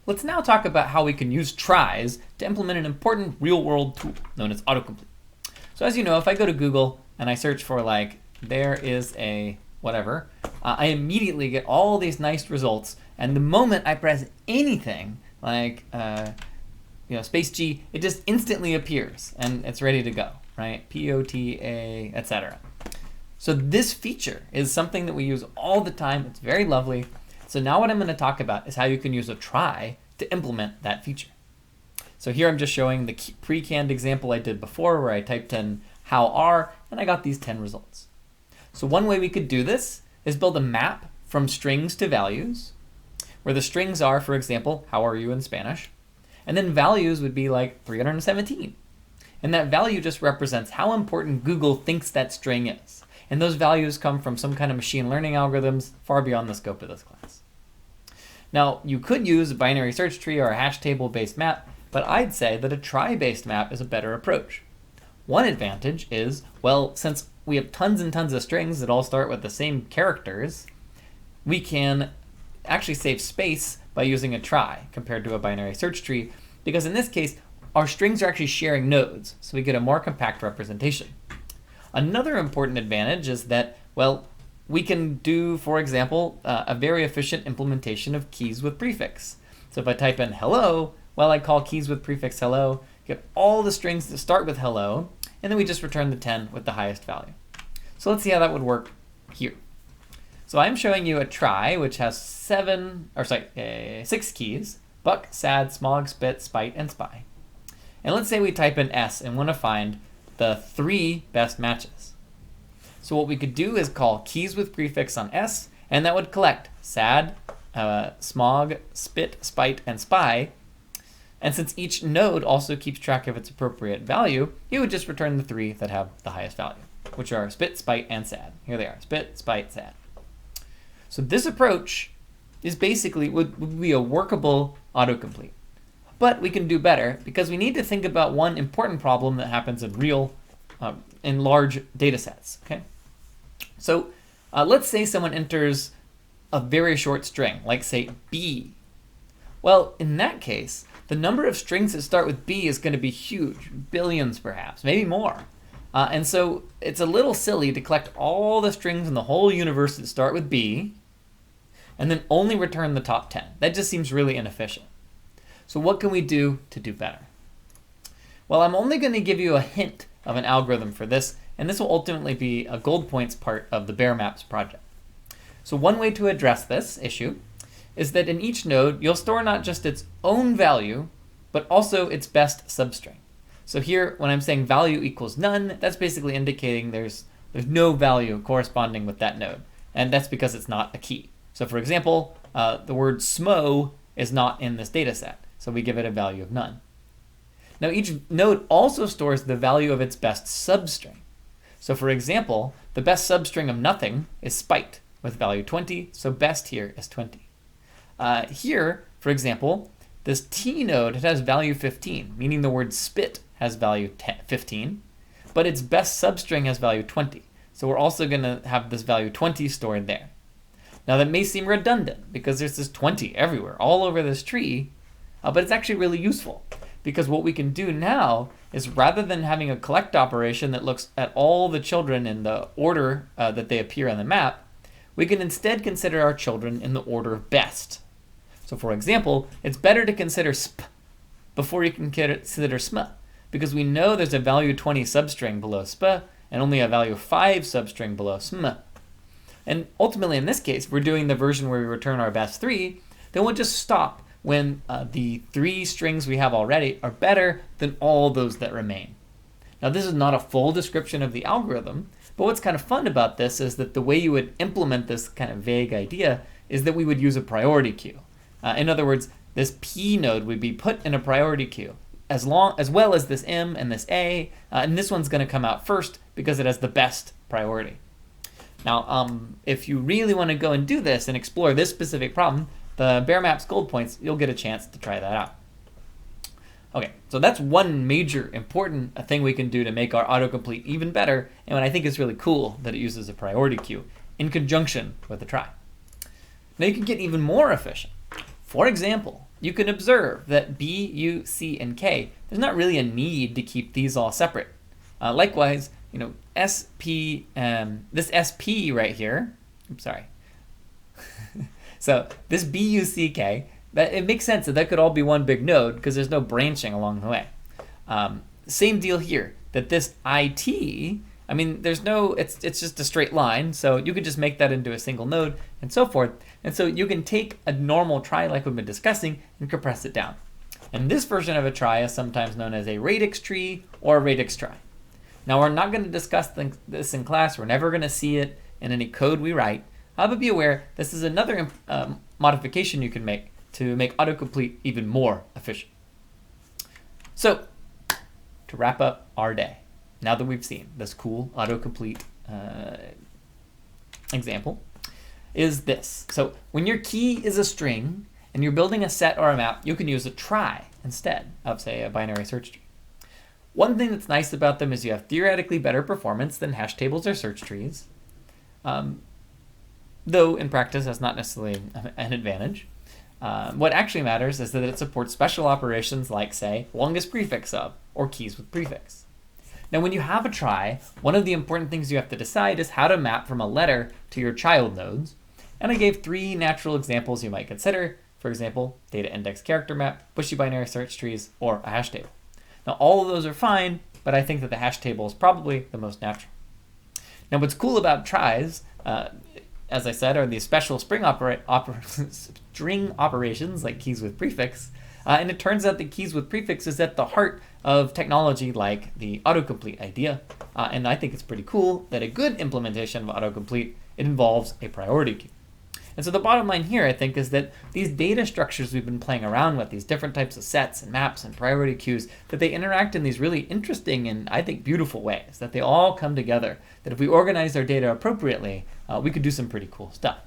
Let's now talk about how we can use tries to implement an important real-world tool known as autocomplete. So as you know, if I go to Google and I search for like, there is a whatever, I immediately get all these nice results. And the moment I press anything like space G, it just instantly appears and it's ready to go, right? POTA, etc. So this feature is something that we use all the time. It's very lovely. So now what I'm going to talk about is how you can use a try to implement that feature. So here I'm just showing the pre-canned example I did before where I typed in how are and I got these 10 results. So one way we could do this is build a map from strings to values, where the strings are, for example, how are you in Spanish, and then values would be like 317. And that value just represents how important Google thinks that string is. And those values come from some kind of machine learning algorithms far beyond the scope of this class. Now, you could use a binary search tree or a hash table-based map, but I'd say that a try-based map is a better approach. One advantage is, well, since we have tons and tons of strings that all start with the same characters, we can actually save space by using a try compared to a binary search tree, because in this case, our strings are actually sharing nodes, so we get a more compact representation. Another important advantage is that, well, we can do, for example, a very efficient implementation of keys with prefix. So if I type in hello, well, I call keys with prefix hello, get all the strings that start with hello, and then we just return the 10 with the highest value. So let's see how that would work here. So I'm showing you a try, which has 6 keys: buck, sad, smog, spit, spite, and spy. And let's say we type in S and want to find the 3 best matches. So what we could do is call keys with prefix on S, and that would collect sad, smog, spit, spite, and spy. And since each node also keeps track of its appropriate value, it would just return the 3 that have the highest value, which are spit, spite, and sad. Here they are, spit, spite, sad. So this approach is basically would be a workable autocomplete. But we can do better because we need to think about one important problem that happens in large data sets. Okay? So let's say someone enters a very short string, like say B. Well, in that case, the number of strings that start with B is going to be huge, billions perhaps, maybe more. And so it's a little silly to collect all the strings in the whole universe that start with B and then only return the top 10. That just seems really inefficient. So what can we do to do better? Well, I'm only going to give you a hint of an algorithm for this, and this will ultimately be a gold points part of the Bear Maps project. So one way to address this issue is that in each node, you'll store not just its own value, but also its best substring. So here, when I'm saying value equals none, that's basically indicating there's no value corresponding with that node, and that's because it's not a key. So for example, the word smo is not in this data set, so we give it a value of none. Now each node also stores the value of its best substring. So for example, the best substring of nothing is spite with value 20, so best here is 20. Here, for example, this T node has value 15, meaning the word spit has value 15, but its best substring has value 20. So we're also going to have this value 20 stored there. Now that may seem redundant because there's this 20 everywhere, all over this tree, but it's actually really useful because what we can do now is rather than having a collect operation that looks at all the children in the order that they appear on the map, we can instead consider our children in the order of best. So for example, it's better to consider sp before you can consider sm, because we know there's a value 20 substring below sp and only a value 5 substring below sm. And ultimately in this case, we're doing the version where we return our best 3, then we'll just stop when the 3 strings we have already are better than all those that remain. Now this is not a full description of the algorithm, but what's kind of fun about this is that the way you would implement this kind of vague idea is that we would use a priority queue. In other words, this P node would be put in a priority queue as well as this M and this A, and this one's going to come out first because it has the best priority. Now, if you really want to go and do this and explore this specific problem, the Bear Maps Gold Points, you'll get a chance to try that out. Okay, so that's one major important thing we can do to make our autocomplete even better, and what I think is really cool that it uses a priority queue in conjunction with a try. Now you can get even more efficient. For example, you can observe that B, U, C, and K, there's not really a need to keep these all separate. Likewise, SP, this SP right here, oops, sorry. So this B, U, C, K, it makes sense that could all be one big node because there's no branching along the way. Same deal here, that this IT, I mean, there's no, it's just a straight line, so you could just make that into a single node and so forth. And so you can take a normal trie like we've been discussing and compress it down. And this version of a trie is sometimes known as a radix tree or a radix trie. Now we're not going to discuss this in class, we're never going to see it in any code we write, but be aware this is another modification you can make to make autocomplete even more efficient. So, to wrap up our day, now that we've seen this cool autocomplete example, is this. So when your key is a string and you're building a set or a map, you can use a trie instead of, say, a binary search tree. One thing that's nice about them is you have theoretically better performance than hash tables or search trees, though in practice that's not necessarily an advantage. What actually matters is that it supports special operations like, say, longest prefix of, or keys with prefix. Now, when you have a trie, one of the important things you have to decide is how to map from a letter to your child nodes. And I gave 3 natural examples you might consider. For example, data index character map, bushy binary search trees, or a hash table. Now, all of those are fine, but I think that the hash table is probably the most natural. Now, what's cool about tries, as I said, are these special string operations like keys with prefix. And it turns out that keys with prefix is at the heart of technology like the autocomplete idea. And I think it's pretty cool that a good implementation of autocomplete, it involves a priority queue. And so the bottom line here, I think, is that these data structures we've been playing around with, these different types of sets and maps and priority queues, that they interact in these really interesting and, I think, beautiful ways, that they all come together, that if we organize our data appropriately, we could do some pretty cool stuff.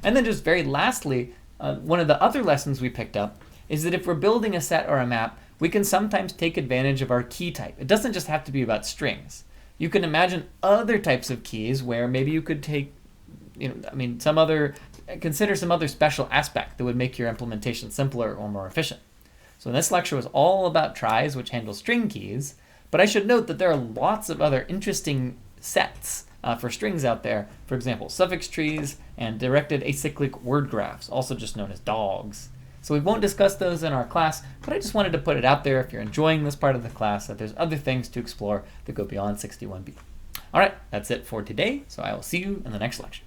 And then just very lastly, one of the other lessons we picked up is that if we're building a set or a map, we can sometimes take advantage of our key type. It doesn't just have to be about strings. You can imagine other types of keys where maybe you could take, consider some other special aspect that would make your implementation simpler or more efficient. So this lecture was all about tries, which handle string keys, but I should note that there are lots of other interesting sets for strings out there. For example, suffix trees and directed acyclic word graphs, also just known as dogs. So we won't discuss those in our class, but I just wanted to put it out there if you're enjoying this part of the class, that there's other things to explore that go beyond 61B. All right, that's it for today, so I will see you in the next lecture.